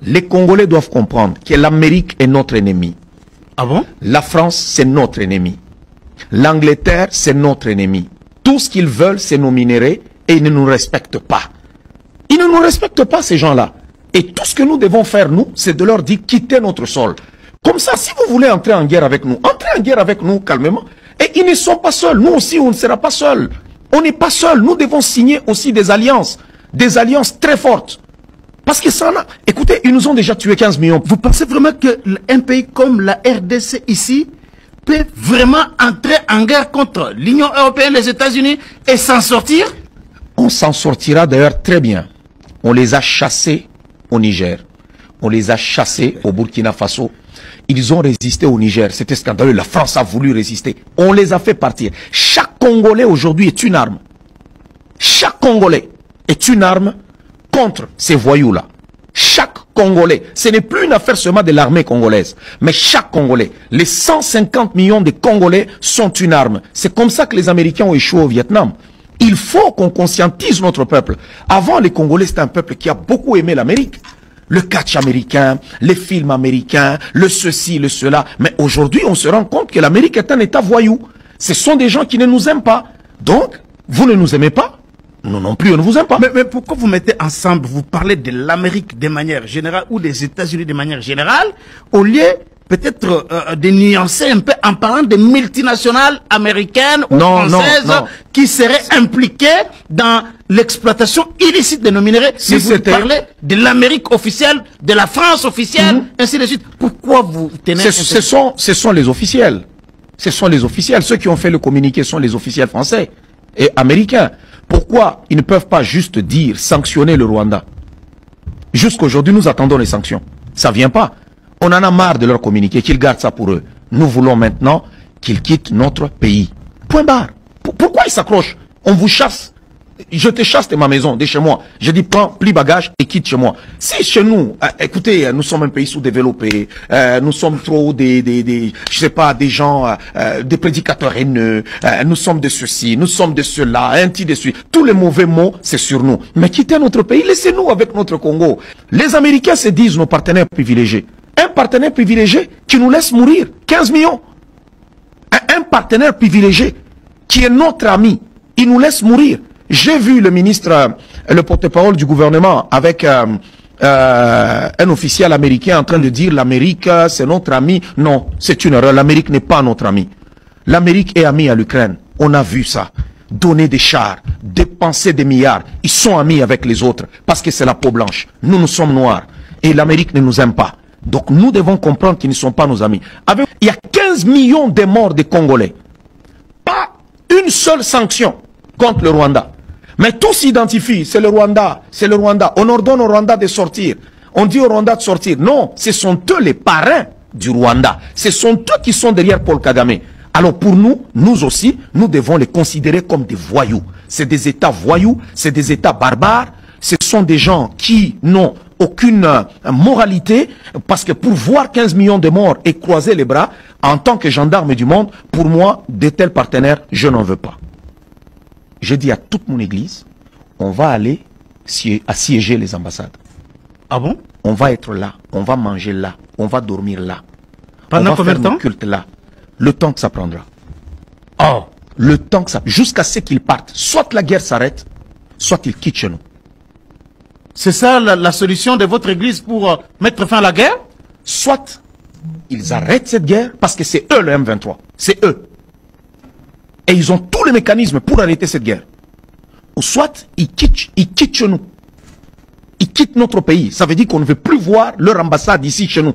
Les Congolais doivent comprendre que l'Amérique est notre ennemi. Ah bon? La France, c'est notre ennemi. L'Angleterre, c'est notre ennemi. Tout ce qu'ils veulent, c'est nos minéraux et ils ne nous respectent pas. Ils ne nous respectent pas, ces gens-là. Et tout ce que nous devons faire, nous, c'est de leur dire quittez notre sol. Comme ça, si vous voulez entrer en guerre avec nous, entrez en guerre avec nous calmement. Et ils ne sont pas seuls. Nous aussi, on ne sera pas seuls. On n'est pas seuls. Nous devons signer aussi des alliances très fortes. Parce que ça, écoutez, ils nous ont déjà tué 15 millions. Vous pensez vraiment qu'un pays comme la RDC ici peut vraiment entrer en guerre contre l'Union européenne, les États-Unis et s'en sortir? On s'en sortira d'ailleurs très bien. On les a chassés au Niger. On les a chassés au Burkina Faso. Ils ont résisté au Niger. C'était scandaleux. La France a voulu résister. On les a fait partir. Chaque Congolais aujourd'hui est une arme. Chaque Congolais est une arme contre ces voyous-là. Chaque Congolais. Ce n'est plus une affaire seulement de l'armée congolaise. Mais chaque Congolais. Les 150 millions de Congolais sont une arme. C'est comme ça que les Américains ont échoué au Vietnam. Il faut qu'on conscientise notre peuple. Avant, les Congolais, c'était un peuple qui a beaucoup aimé l'Amérique. Le catch américain, les films américains, le ceci, le cela. Mais aujourd'hui, on se rend compte que l'Amérique est un État voyou. Ce sont des gens qui ne nous aiment pas. Donc, vous ne nous aimez pas, nous non plus, on ne vous aime pas. Mais pourquoi vous mettez ensemble, vous parlez de l'Amérique de manière générale ou des États-Unis de manière générale, au lieu peut-être de nuancer un peu en parlant des multinationales américaines ou françaises qui seraient impliquées dans l'exploitation illicite de nos minéraux. Si vous parlez de l'Amérique officielle, de la France officielle, ainsi de suite. Pourquoi vous tenez... Ce sont les officiels. Ce sont les officiels. Ceux qui ont fait le communiqué sont les officiels français et américains. Pourquoi ils ne peuvent pas juste dire sanctionner le Rwanda? Jusqu'aujourd'hui, nous attendons les sanctions. Ça ne vient pas. On en a marre de leur communiquer, qu'ils gardent ça pour eux. Nous voulons maintenant qu'ils quittent notre pays. Point barre. Pourquoi ils s'accrochent? On vous chasse. Je te chasse de ma maison, de chez moi. Je dis prends, plie bagage et quitte chez moi. Si chez nous, écoutez, nous sommes un pays sous-développé, nous sommes trop je sais pas, des gens, des prédicateurs haineux, nous sommes de ceci, nous sommes de cela, ainsi de suite. Tous les mauvais mots, c'est sur nous. Mais quittez notre pays, laissez-nous avec notre Congo. Les Américains se disent nos partenaires privilégiés. Un partenaire privilégié qui nous laisse mourir. 15 millions. Un partenaire privilégié qui est notre ami. Il nous laisse mourir. J'ai vu le ministre, le porte-parole du gouvernement avec un officiel américain en train de dire l'Amérique c'est notre ami. Non, c'est une erreur. L'Amérique n'est pas notre ami. L'Amérique est amie à l'Ukraine. On a vu ça. Donner des chars, dépenser des milliards. Ils sont amis avec les autres parce que c'est la peau blanche. Nous sommes noirs. Et l'Amérique ne nous aime pas. Donc nous devons comprendre qu'ils ne sont pas nos amis. Il y a 15 millions de morts des Congolais. Pas une seule sanction contre le Rwanda. Mais tout s'identifie. C'est le Rwanda. C'est le Rwanda. On ordonne au Rwanda de sortir. On dit au Rwanda de sortir. Non, ce sont eux les parrains du Rwanda. Ce sont eux qui sont derrière Paul Kagame. Alors pour nous, nous aussi, nous devons les considérer comme des voyous. C'est des États voyous, c'est des États barbares. Ce sont des gens qui n'ont aucune moralité, parce que pour voir 15 millions de morts et croiser les bras, en tant que gendarme du monde, pour moi, de tels partenaires, je n'en veux pas. Je dis à toute mon église, on va aller assiéger les ambassades. Ah bon? On va être là, on va manger là, on va dormir là. Pendant combien de temps? Culte là. Le temps que ça prendra. Oh! Le temps que ça... Jusqu'à ce qu'ils partent. Soit la guerre s'arrête, soit ils quittent chez nous. C'est ça la solution de votre église pour mettre fin à la guerre? Soit ils arrêtent cette guerre, parce que c'est eux le M23. C'est eux. Et ils ont tous les mécanismes pour arrêter cette guerre. Ou soit ils quittent chez nous. Ils quittent notre pays. Ça veut dire qu'on ne veut plus voir leur ambassade ici chez nous.